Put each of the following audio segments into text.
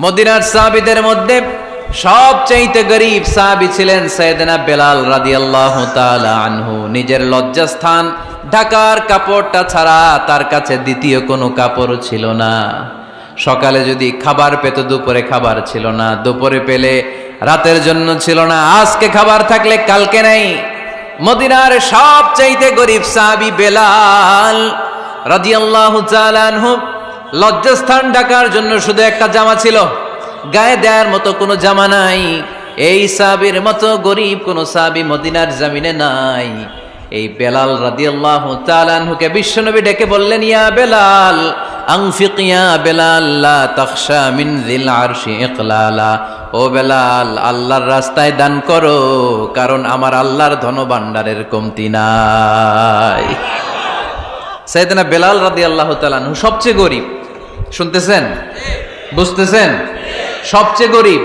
মদিনার সাহাবীদের মধ্যে সবচাইতে গরীব সাহাবী ছিলেন সাইয়েদনা বেলাল রাদিয়াল্লাহু তাআলা আনহু। নিজের লজ্জাস্থান ঢাকার কাপড়টা ছাড়া তার কাছে দ্বিতীয় কোনো কাপড় ছিল না। সকালে যদি খাবার পেত, দুপুরে খাবার ছিল না, দুপুরে পেলে রাতের জন্য ছিল না, আজকে খাবার থাকলে কালকে নাই। মদিনার সবচাইতে গরীব সাহাবী বেলাল রাদিয়াল্লাহু তাআলা আনহু, লজ্জাস্থান ঢাকার জন্য শুধু একটা জামা ছিল, গায়ে দেওয়ার মতো কোনো জামা নাই। এই সাহাবীর মতো গরীব কোনো সাহাবী মদিনার জমিনে নাই। এই বেলাল রাদিয়াল্লাহু তাআলা আনহুকে বিশ্বনবী ডেকে বললেন, ইয়া বেলাল আনফিক ইয়া বেলাল লা তাখশা মিন যিল আরশি ইকলালা। ও বেলাল, আল্লাহর রাস্তায় দান করো, কারণ আমার আল্লাহর ধনভাণ্ডারের কমতি নাই। সাইয়েদনা বেলাল রাদিয়াল্লাহু তাআলা আনহু সবচেয়ে গরীব। শুনতেছেন? বুঝতেছেন? সবচেয়ে গরীব।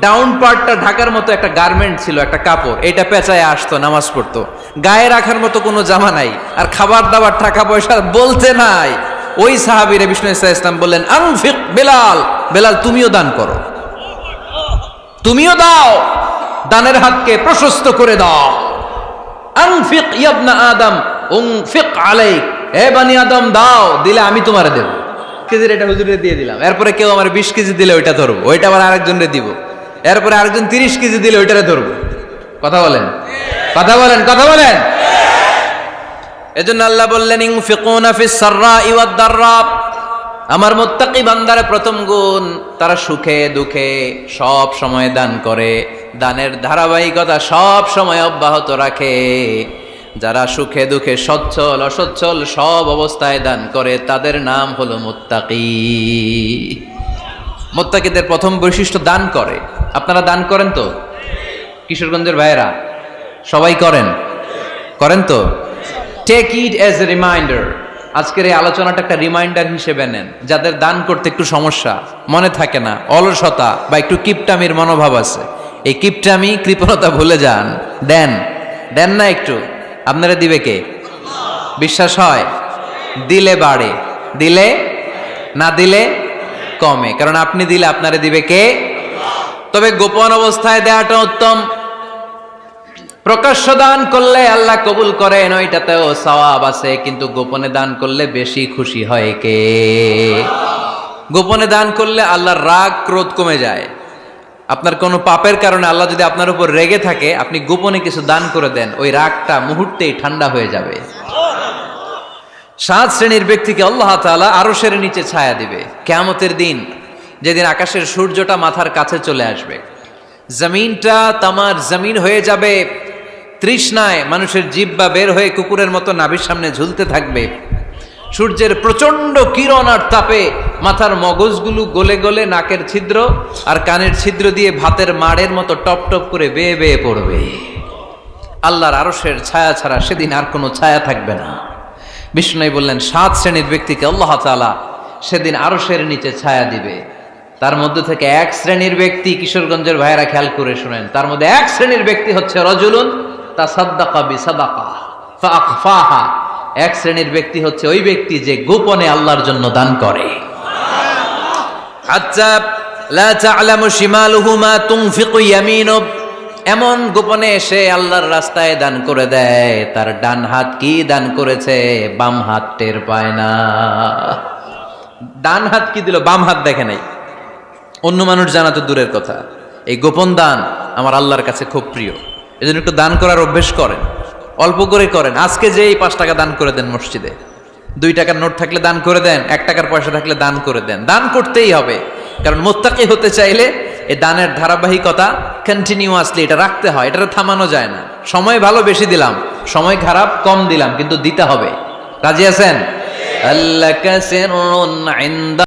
ডাউন পার্টটা ঢাকার মতো একটা গার্মেন্ট ছিল, একটা কাপড়, এটা পেঁচায় আসতো, নামাজ পড়তো। গায়ে রাখার মতো কোনো জামা নাই, আর খাবার দাবার টাকা পয়সা বলতে নাই। ওই সাহাবীরে বিষ্ণু ইসা ইসলাম বললেন, আনফিক বেলাল, বেলাল তুমিও দান করো, তুমিও দাও, দানের হাতকে প্রশস্ত করে দাও। আনফিক ইবনা আদম উনফিক আলাইক, হে বনি আদম দাও, দিলে আমি তোমারে দেব। কেজির এটা হুজুরে দিয়ে দিলাম, এরপরে কেউ আমার 20 কেজি দিলে ওইটা ধরবো, ওইটা আবার আরেকজনরে দিব, এরপরে আরেকজন 30 কেজি দিলে ওইটারে ধরবো। কথা বলেন, কথা বলেন, কথা বলেন। এজন্য আল্লাহ বললেন, ইনফিকুনা ফিস সাররাই ওয়াদ দাররা। আমার মুত্তাকি বান্দার প্রথম গুণ, তারা সুখে দুঃখে সব সময় দান করে, দানের ধারাবাহিকতা সব সময় অব্যাহত রাখে। যারা সুখে দুঃখে সচ্ছল অসচ্ছল সব অবস্থায় দান করে, তাদের নাম হলো মুত্তাকি। মুত্তাকিদের প্রথম বৈশিষ্ট্য দান করে। আপনারা দান করেন তো? কিশোরগঞ্জের ভাইয়েরা সবাই করেন? করেন তো? Take it as a reminder. আজকের এই আলোচনাটা একটা রিমাইন্ডার হিসেবে নেন। যাদের দান করতে একটু সমস্যা, মনে থাকে না, অলসতা বা একটু কিপটামির মনোভাব আছে, এই কিপটামি কৃপণতা ভুলে যান, দেন। দেন না একটু, আপনারা দিবে কে? বিশ্বাস হয়? দিলে বাড়ে, দিলে না দিলে কমে, কারণ আপনি দিলে আপনারে দিবে কে? তবে গোপন অবস্থায় দেওয়াটা উত্তম। প্রকাশ্য দান করলে আল্লাহ কবুল করেন, ওইটাতেও সওয়াব আছে, কিন্তু গোপনে দান করলে বেশি খুশি হয় কে? গোপনে দান করলে আল্লাহর রাগ ক্রোধ কমে যায়। আপনার কোনো পাপের কারণে আল্লাহ যদি আপনার উপর রেগে থাকে, আপনি গোপনে কিছু দান করে দেন, ওই রাগটা মুহূর্তেই ঠান্ডা হয়ে যাবে। 7 শ্রেণীর ব্যক্তিকে আল্লাহ তাআলা আরশের নিচে ছায়া দিবে কিয়ামতের দিন, যেদিন আকাশের সূর্যটা মাথার কাছে চলে আসবে, জমিনটা তামার জমিন হয়ে যাবে, তৃষ্ণায় মানুষের জিহ্বা বের হয়ে কুকুরের মতো নাভির সামনে ঝুলতে থাকবে। সূর্যের প্রচন্ড কিরণ আর তাপে মাথার মগজগুলো গলে গলে নাকের ছিদ্র আর কানের ছিদ্র দিয়ে ভাতের মাড়ের মতো টপ টপ করে বেয়ে বেয়ে পড়বে। আল্লাহর আরশের ছায়া ছাড়া সেদিন আর কোনো ছায়া থাকবে না। বিষ্ণু বললেন, 7 শ্রেণীর ব্যক্তিকে আল্লাহ তাআলা সেদিন আরশের নিচে ছায়া দিবে। তার মধ্যে থেকে 1 শ্রেণীর ব্যক্তি, কিশোরগঞ্জের ভাইয়েরা খেয়াল করে শুনেন, তার মধ্যে 1 শ্রেণীর ব্যক্তি হচ্ছে রাজুলুন তাসাদ্দাকা বিসাদাকা ফাআখফাহা। 1 শ্রেণীর ব্যক্তি হচ্ছে ওই ব্যক্তি যে গোপনে আল্লাহর জন্য দান করে। হাত্তা লা তা'লামু শিমালুহু মা তুনফিকু ইয়ামিনু। এমন গোপনে এসে আল্লাহর রাস্তায় দান করে দেয়, তার ডান হাত কি দান করেছে বাম হাত টের পায় না। ডান হাত কি দিল, বাম হাত দেখে নাই। অন্য মানুষ জানা তো দূরের কথা, এই গোপন দান আমার আল্লাহর কাছে খুব প্রিয়। এজন্য একটু দান করার অভ্যেস করেন, অল্প করে করেন। আজকে যে এই 5 টাকা দান করে দেন মসজিদে, 2 টাকার নোট থাকলে দান করে দেন, 1 টাকার পয়সা থাকলে দান করে দেন। দান করতেই হবে, কারণ মুত্তাকি হতে চাইলে এই দানের ধারাবাহিকতা কন্টিনিউয়াসলি এটা রাখতে হয়, এটা থামানো যায় না। সময় ভালো বেশি দিলাম, সময় খারাপ কম দিলাম, কিন্তু দিতে হবে। রাজি আছেন? আল্লাকা সিররুন ইনদা